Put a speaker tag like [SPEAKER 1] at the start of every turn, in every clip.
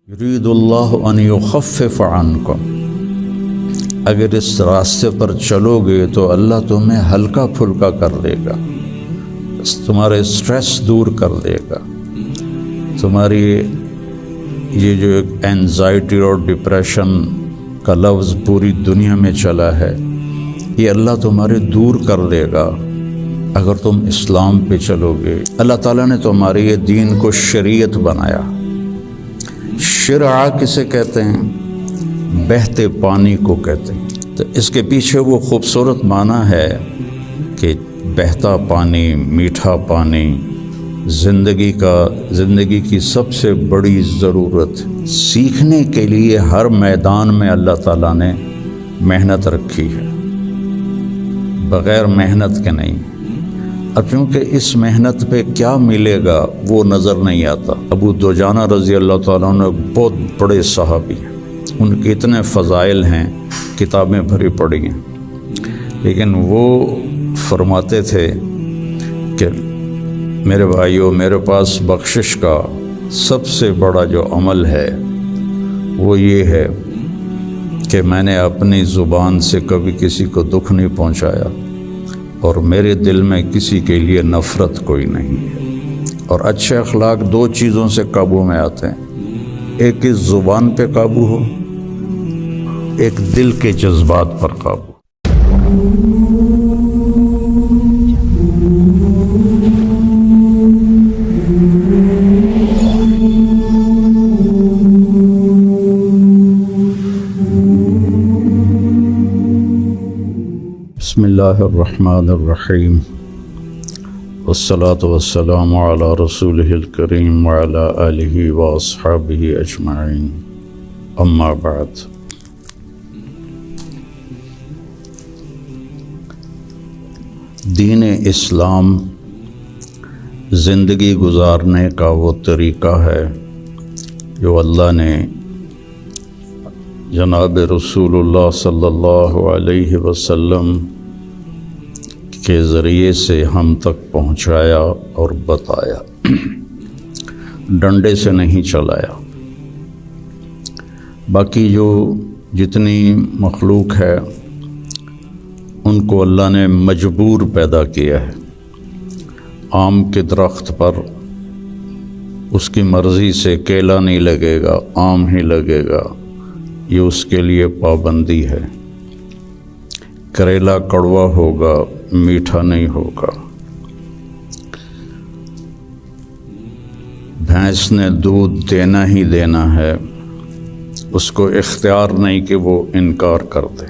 [SPEAKER 1] یرید اللہ ان یخفف عنکم، اگر اس راستے پر چلو گے تو اللہ تمہیں ہلکا پھلکا کر دے گا، تمہارے اسٹریس دور کر دے گا، تمہاری یہ جو ایک اینزائٹی اور ڈپریشن کا لفظ پوری دنیا میں چلا ہے، یہ اللہ تمہارے دور کر دے گا اگر تم اسلام پہ چلو گے۔ اللہ تعالیٰ نے تمہارے یہ دین کو شریعت بنایا۔ شرع کسے کہتے ہیں؟ بہتے پانی کو کہتے ہیں۔ تو اس کے پیچھے وہ خوبصورت معنی ہے کہ بہتا پانی، میٹھا پانی، زندگی کی سب سے بڑی ضرورت، سیکھنے کے لیے ہر میدان میں اللہ تعالیٰ نے محنت رکھی ہے، بغیر محنت کے نہیں۔ اب چونکہ اس محنت پہ کیا ملے گا وہ نظر نہیں آتا۔ ابو دجانہ رضی اللہ تعالیٰ عنہ بہت بڑے صحابی ہیں، ان کے اتنے فضائل ہیں، کتابیں بھری پڑی ہیں، لیکن وہ فرماتے تھے کہ میرے بھائیوں، میرے پاس بخشش کا سب سے بڑا جو عمل ہے وہ یہ ہے کہ میں نے اپنی زبان سے کبھی کسی کو دکھ نہیں پہنچایا، اور میرے دل میں کسی کے لیے نفرت کوئی نہیں ہے۔ اور اچھے اخلاق دو چیزوں سے قابو میں آتے ہیں، ایک اس زبان پہ قابو ہو، ایک دل کے جذبات پر قابو۔ بسم اللہ الرحمن الرحیم، والصلاة والسلام علی رسولہ الکریم وعلی آلہ واصحابہ اجمعین، اما بعد۔ دین اسلام زندگی گزارنے کا وہ طریقہ ہے جو اللہ نے جناب رسول اللہ صلی اللہ علیہ وسلم کے ذریعے سے ہم تک پہنچایا اور بتایا، ڈنڈے سے نہیں چلایا۔ باقی جو جتنی مخلوق ہے ان کو اللہ نے مجبور پیدا کیا ہے۔ آم کے درخت پر اس کی مرضی سے کیلا نہیں لگے گا، آم ہی لگے گا، یہ اس کے لیے پابندی ہے۔ کریلا کڑوا ہوگا، میٹھا نہیں ہوگا۔ بھینس نے دودھ دینا ہی دینا ہے، اس کو اختیار نہیں کہ وہ انکار کر دے۔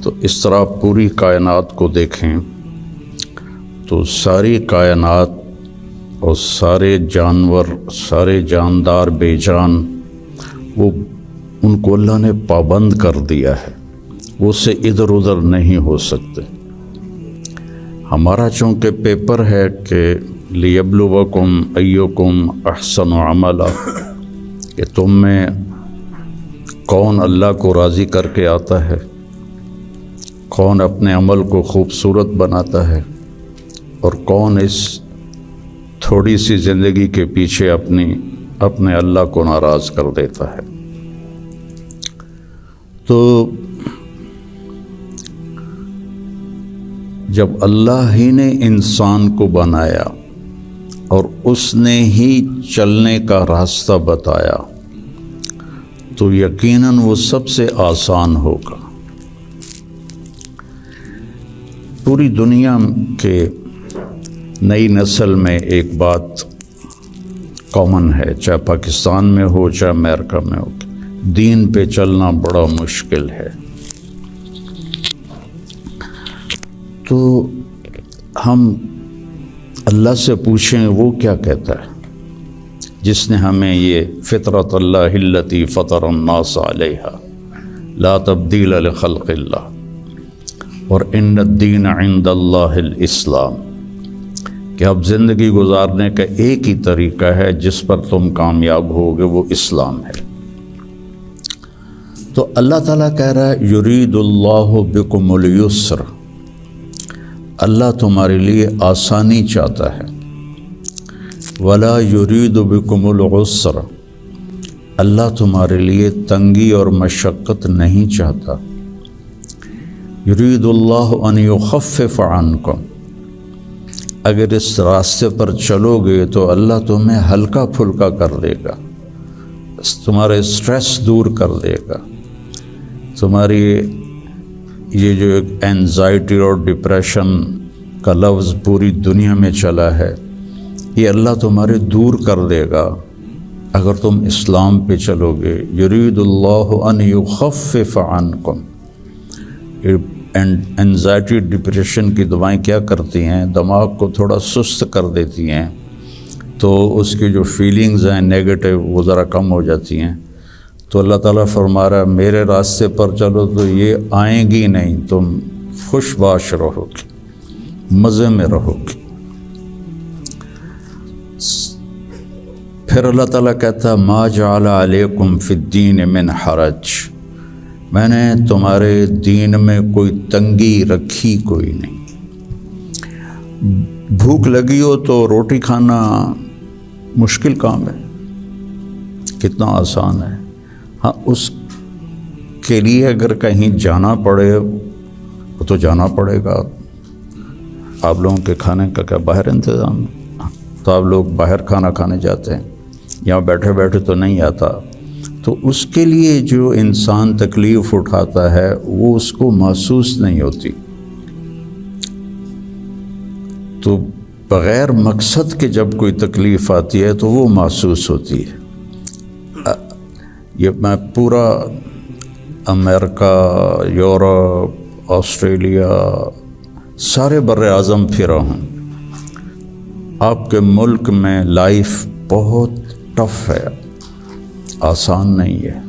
[SPEAKER 1] تو اس طرح پوری کائنات کو دیکھیں تو ساری کائنات اور سارے جانور، سارے جاندار بے جان، وہ ان کو اللہ نے پابند کر دیا ہے، وہ سے ادھر ادھر نہیں ہو سکتے۔ ہمارا چونکہ پیپر ہے کہ لیبلوکم ایکم احسن عملا، کہ تم میں کون اللہ کو راضی کر کے آتا ہے، کون اپنے عمل کو خوبصورت بناتا ہے، اور کون اس تھوڑی سی زندگی کے پیچھے اپنے اللہ کو ناراض کر دیتا ہے۔ تو جب اللہ ہی نے انسان کو بنایا اور اس نے ہی چلنے کا راستہ بتایا تو یقیناً وہ سب سے آسان ہوگا۔ پوری دنیا کے نئی نسل میں ایک بات کامن ہے، چاہے پاکستان میں ہو چاہے امریکہ میں ہو، دین پہ چلنا بڑا مشکل ہے۔ تو ہم اللہ سے پوچھیں وہ کیا کہتا ہے، جس نے ہمیں یہ فطرت اللہ التی فطر الناس علیہا لا تبدیل لخلق اللہ اور ان الدین عند اللہ الاسلام، کہ اب زندگی گزارنے کا ایک ہی طریقہ ہے جس پر تم کامیاب ہوگے، وہ اسلام ہے۔ تو اللہ تعالیٰ کہہ رہا ہے یرید اللہ بکم الیسر، اللہ تمہارے لیے آسانی چاہتا ہے۔ ولا یرید بکم العسر، اللہ تمہارے لیے تنگی اور مشقت نہیں چاہتا۔ یرید اللہ ان یخفف عنکم، اگر اس راستے پر چلو گے تو اللہ تمہیں ہلکا پھلکا کر دے گا، تمہارے اسٹریس دور کر دے گا، تمہاری یہ جو ایک اینزائٹی اور ڈپریشن کا لفظ پوری دنیا میں چلا ہے، یہ اللہ تمہارے دور کر دے گا اگر تم اسلام پہ چلو گے۔ یرید اللہ ان یخفف عنکم، اینزائٹی ڈپریشن کی دوائیں کیا کرتی ہیں؟ دماغ کو تھوڑا سست کر دیتی ہیں، تو اس کی جو فیلنگز ہیں نیگیٹو وہ ذرا کم ہو جاتی ہیں۔ تو اللہ تعالیٰ فرما رہا ہے میرے راستے پر چلو تو یہ آئیں گی نہیں، تم خوش باش رہو گے، مزے میں رہو گے۔ پھر اللہ تعالیٰ کہتا ہے ما جعل علیکم فی الدین من حرج، میں نے تمہارے دین میں کوئی تنگی رکھی کوئی نہیں۔ بھوک لگی ہو تو روٹی کھانا مشکل کام ہے، کتنا آسان ہے۔ ہاں اس کے لیے اگر کہیں جانا پڑے تو جانا پڑے گا۔ آپ لوگوں کے کھانے کا کیا باہر انتظام ہے؟ تو آپ لوگ باہر کھانا کھانے جاتے ہیں، یہاں بیٹھے بیٹھے تو نہیں آتا۔ تو اس کے لیے جو انسان تکلیف اٹھاتا ہے وہ اس کو محسوس نہیں ہوتی، تو بغیر مقصد کے جب کوئی تکلیف آتی ہے تو وہ محسوس ہوتی ہے۔ یہ میں پورا امریکہ، یورپ، آسٹریلیا، سارے بر اعظم پھرا ہوں۔ آپ کے ملک میں لائف بہت ٹف ہے، آسان نہیں ہے،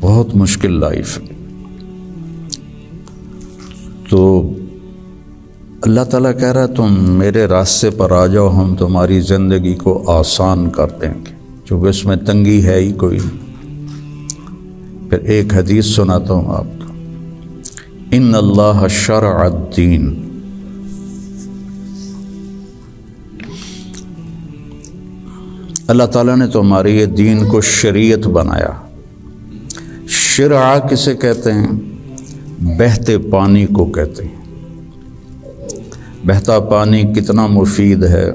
[SPEAKER 1] بہت مشکل لائف ہے۔ تو اللہ تعالیٰ کہہ رہا ہے تم میرے راستے پر آ جاؤ، ہم تمہاری زندگی کو آسان کر دیں گے، چونکہ اس میں تنگی ہے ہی کوئی نہیں۔ پھر ایک حدیث سناتا ہوں آپ کو، ان اللہ شرع الدین، اللہ تعالیٰ نے تمہارے یہ دین کو شریعت بنایا۔ شرع کسے کہتے ہیں؟ بہتے پانی کو کہتے ہیں۔ بہتا پانی کتنا مفید ہے،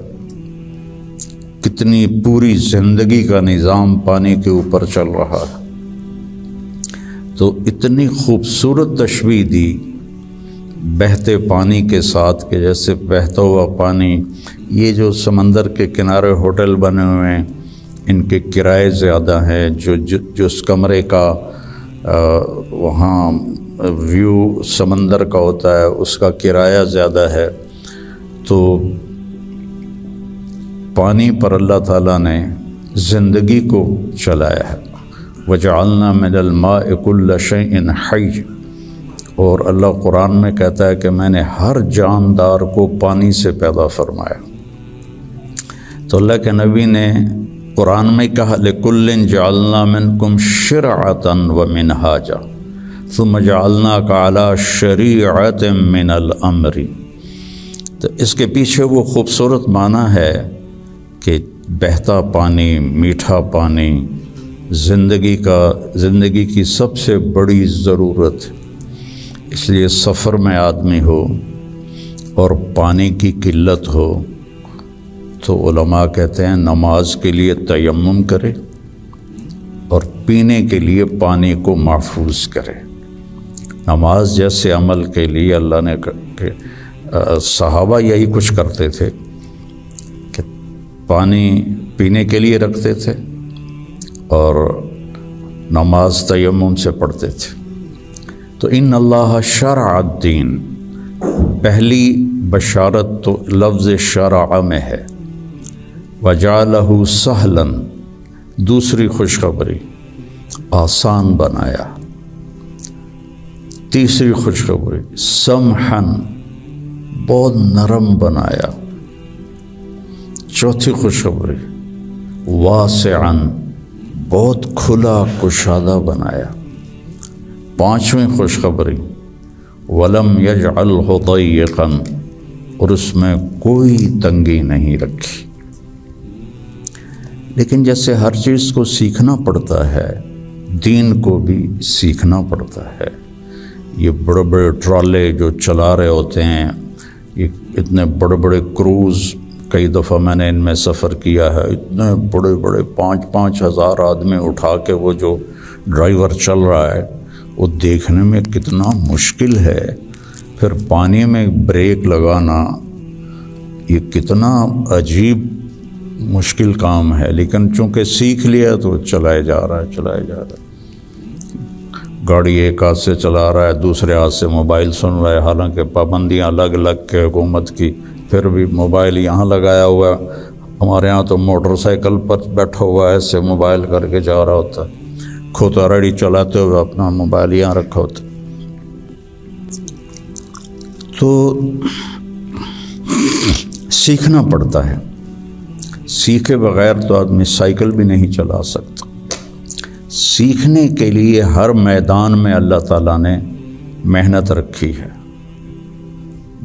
[SPEAKER 1] کتنی پوری زندگی کا نظام پانی کے اوپر چل رہا ہے۔ تو اتنی خوبصورت تشبیہ دی بہتے پانی کے ساتھ کہ جیسے بہتا ہوا پانی، یہ جو سمندر کے کنارے ہوٹل بنے ہوئے ہیں ان کے کرائے زیادہ ہیں، جو اس کمرے کا وہاں ویو سمندر کا ہوتا ہے اس کا کرایہ زیادہ ہے۔ تو پانی پر اللہ تعالیٰ نے زندگی کو چلایا ہے۔ وَجَعَلْنَا مِنَ الْمَاءِ كُلَّ شَيْءٍ حَيٍّ، اور اللہ قرآن میں کہتا ہے کہ میں نے ہر جاندار کو پانی سے پیدا فرمایا۔ تو اللہ کے نبی نے قرآن میں کہا لِكُلٍّ جَعَلْنَا مِنْكُمْ شِرْعَةً وَمِنْهَاجًا ثُمَّ جَعَلْنَاكَ عَلَى شَرِيعَةٍ مِنَ الْأَمْرِ۔ تو اس کے پیچھے وہ خوبصورت معنی ہے کہ بہتا پانی، میٹھا پانی زندگی کی سب سے بڑی ضرورت۔ اس لیے سفر میں آدمی ہو اور پانی کی قلت ہو تو علماء کہتے ہیں نماز کے لیے تیمم کرے اور پینے کے لیے پانی کو محفوظ کرے۔ نماز جیسے عمل کے لیے اللہ نے صحابہ یہی کچھ کرتے تھے کہ پانی پینے کے لیے رکھتے تھے اور نماز تیمم سے پڑھتے تھے۔ تو ان اللہ شرع الدین، پہلی بشارت تو لفظ شرع میں ہے، وجعلہ سہلا، دوسری خوشخبری آسان بنایا، تیسری خوشخبری سمحن، بہت نرم بنایا، چوتھی خوشخبری واسعن، بہت کھلا کشادہ بنایا، پانچویں خوشخبری ولم یجعلہ ضیقا، اور اس میں کوئی تنگی نہیں رکھی۔ لیکن جیسے ہر چیز کو سیکھنا پڑتا ہے، دین کو بھی سیکھنا پڑتا ہے۔ یہ بڑے بڑے ٹرالے جو چلا رہے ہوتے ہیں، یہ اتنے بڑے بڑے کروز، کئی دفعہ میں نے ان میں سفر کیا ہے، اتنے بڑے بڑے 5-5 ہزار آدمی اٹھا کے وہ جو ڈرائیور چل رہا ہے، وہ دیکھنے میں کتنا مشکل ہے۔ پھر پانی میں بریک لگانا یہ کتنا عجیب مشکل کام ہے، لیکن چونکہ سیکھ لیا تو چلائے جا رہا ہے۔ گاڑی ایک ہاتھ سے چلا رہا ہے، دوسرے ہاتھ سے موبائل سن رہا ہے، حالانکہ پابندیاں الگ الگ کے حکومت کی، پھر بھی موبائل یہاں لگایا ہوا ہے۔ ہمارے ہاں تو موٹر سائیکل پر بیٹھا ہوا ہے، ایسے موبائل کر کے جا رہا ہوتا ہے، کھوتا ریڈی چلاتے ہوئے اپنا موبائل یہاں رکھا ہوتا ہے۔ تو سیکھنا پڑتا ہے، سیکھے بغیر تو آدمی سائیکل بھی نہیں چلا سکتا۔ سیکھنے کے لیے ہر میدان میں اللہ تعالیٰ نے محنت رکھی ہے،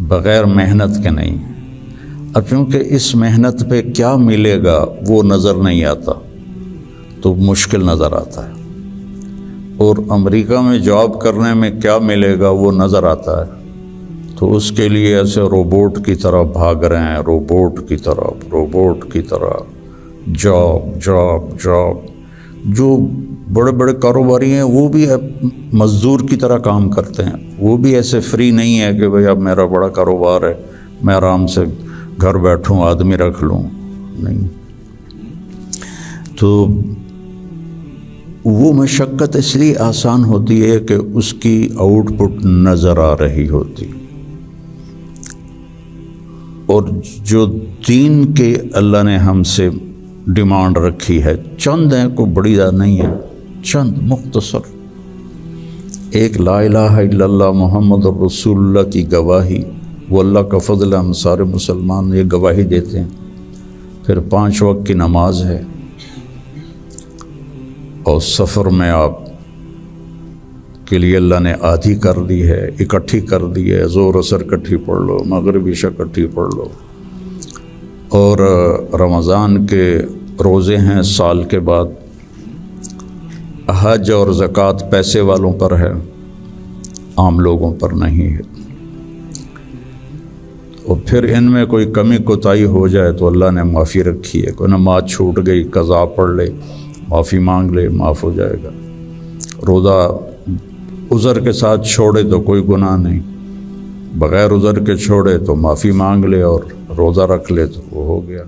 [SPEAKER 1] بغیر محنت کے نہیں۔ اب چونکہ اس محنت پہ کیا ملے گا وہ نظر نہیں آتا تو مشکل نظر آتا ہے، اور امریکہ میں جاب کرنے میں کیا ملے گا وہ نظر آتا ہے، تو اس کے لیے ایسے روبوٹ کی طرح بھاگ رہے ہیں، روبوٹ کی طرح جاب۔ جو بڑے بڑے کاروباری ہیں وہ بھی مزدور کی طرح کام کرتے ہیں، وہ بھی ایسے فری نہیں ہے کہ بھئی اب میرا بڑا کاروبار ہے میں آرام سے گھر بیٹھوں آدمی رکھ لوں، نہیں۔ تو وہ مشقت اس لیے آسان ہوتی ہے کہ اس کی آؤٹ پٹ نظر آ رہی ہوتی، اور جو دین کے اللہ نے ہم سے ڈیمانڈ رکھی ہے، چند ہیں، کوئی بڑی زیادہ نہیں ہے، چند مختصر، ایک لا الہ الا اللہ محمد رسول اللہ کی گواہی، وہ اللہ کا فضل، ہم سارے مسلمان یہ گواہی دیتے ہیں۔ پھر 5 وقت کی نماز ہے، اور سفر میں آپ کے لیے اللہ نے آدھی کر دی ہے، اکٹھی کر دی ہے، ظہر عصر اکٹھی پڑھ لو، مغرب عشاء اکٹھی پڑھ لو، اور رمضان کے روزے ہیں سال کے بعد، حج اور زکوٰۃ پیسے والوں پر ہے، عام لوگوں پر نہیں ہے۔ اور پھر ان میں کوئی کمی کوتاہی ہو جائے تو اللہ نے معافی رکھی ہے، کوئی نماز چھوٹ گئی قضا پڑھ لے، معافی مانگ لے، معاف ہو جائے گا۔ روزہ عذر کے ساتھ چھوڑے تو کوئی گناہ نہیں، بغیر عذر کے چھوڑے تو معافی مانگ لے اور روزہ رکھ لے تو وہ ہو گیا۔